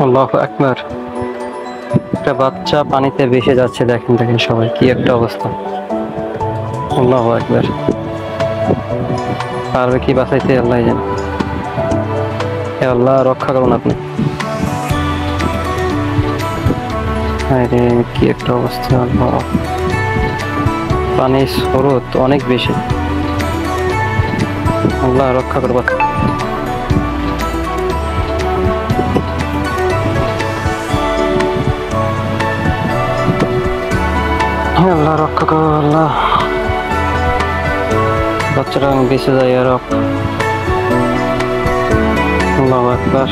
আল্লাহু আকবার। একটা বাচ্চা পানিতে ভেসে যাচ্ছে, দেখেন দেখেন সবাই, কি একটা অবস্থা। আল্লাহু আকবার। পারবে কি বাঁচাইতে? আল্লাহ জানে। হে আল্লাহ, রক্ষা করুন আপনি। আরে কি একটা অবস্থা! আল্লাহ, পানির স্রোত অনেক বেশি। আল্লাহ রক্ষা করবা। আল্লাহ রক্ষা করো আল্লাহ। বাচ্চারা বেঁচে যায় আর আল্লাহু আকবার।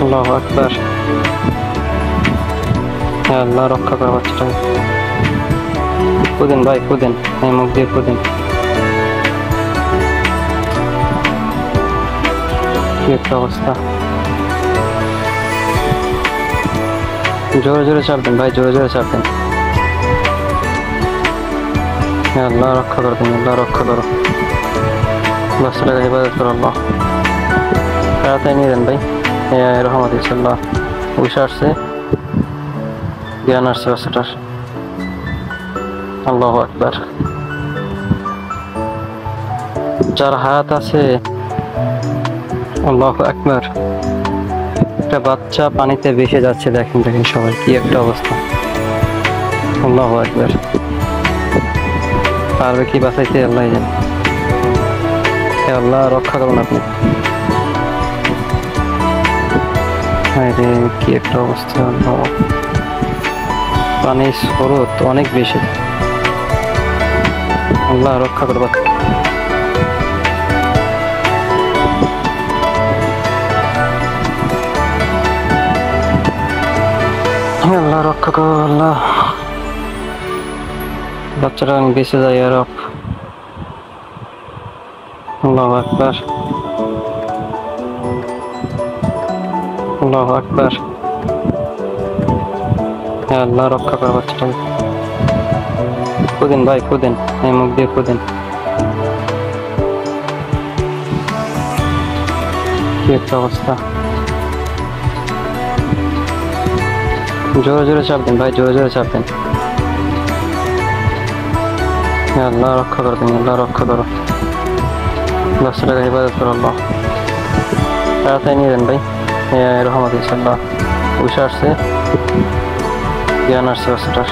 আল্লাহু আকবার। আল্লাহ রক্ষা করো বাচ্চাটা। কুদেন ভাই, কুদেন, এই মুখ দিয়ে কুদেন। কি একটা অবস্থা! জোরে জোরে চাপ দেন ভাই, জোরে জোরে চাপ দেন। আল্লাহ রক্ষা করো, তুমি আল্লাহ রক্ষা করো। বাচ্চাটাকে হেফাজত করো আল্লাহ। তাড়াতাড়ি নিয়ে দেন ভাই। রহমত ইনশাল্লাহ। উষা আসছে, জ্ঞান আসছে বাচ্চাটার। আল্লাহু আকবার। যার হাত আছে, আল্লাহু আকবার। একটা বাচ্চা পানিতে ভেসে যাচ্ছে, দেখেন দেখেন সবাই, কি একটা অবস্থা। আল্লাহু আকবার। পারবে কি বাঁচাইতে? আল্লাহ জানে। হে আল্লাহ, রক্ষা করুন আপনি। আরে কি একটা অবস্থা! আল্লাহ, পানির স্রোত অনেক বেশি। আল্লাহ রক্ষা করবা। আল্লাহ রক্ষা করো আল্লাহ। বাচ্চারা বেঁচে যায় আর আল্লাহু আকবার। আল্লাহু আকবার। আল্লাহ রক্ষা করো বাচ্চাটা। কুদেন ভাই, কুদেন, এই মুখ দিয়ে কুদেন। কি একটা অবস্থা! জোরে জোরে চাপ দেন ভাই, জোরে জোরে চাপ দেন। আল্লাহ রক্ষা করো, তুমি আল্লাহ রক্ষা করো। বাচ্চাটাকে হেফাজত করো আল্লাহ। তাড়াতাড়ি নিয়ে দেন ভাই। রহমত ইনশাল্লাহ। উষা আসছে, জ্ঞান আসছে বাচ্চাটার।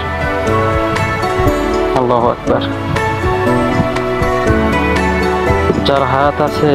আল্লাহু আকবার। যার হাত আছে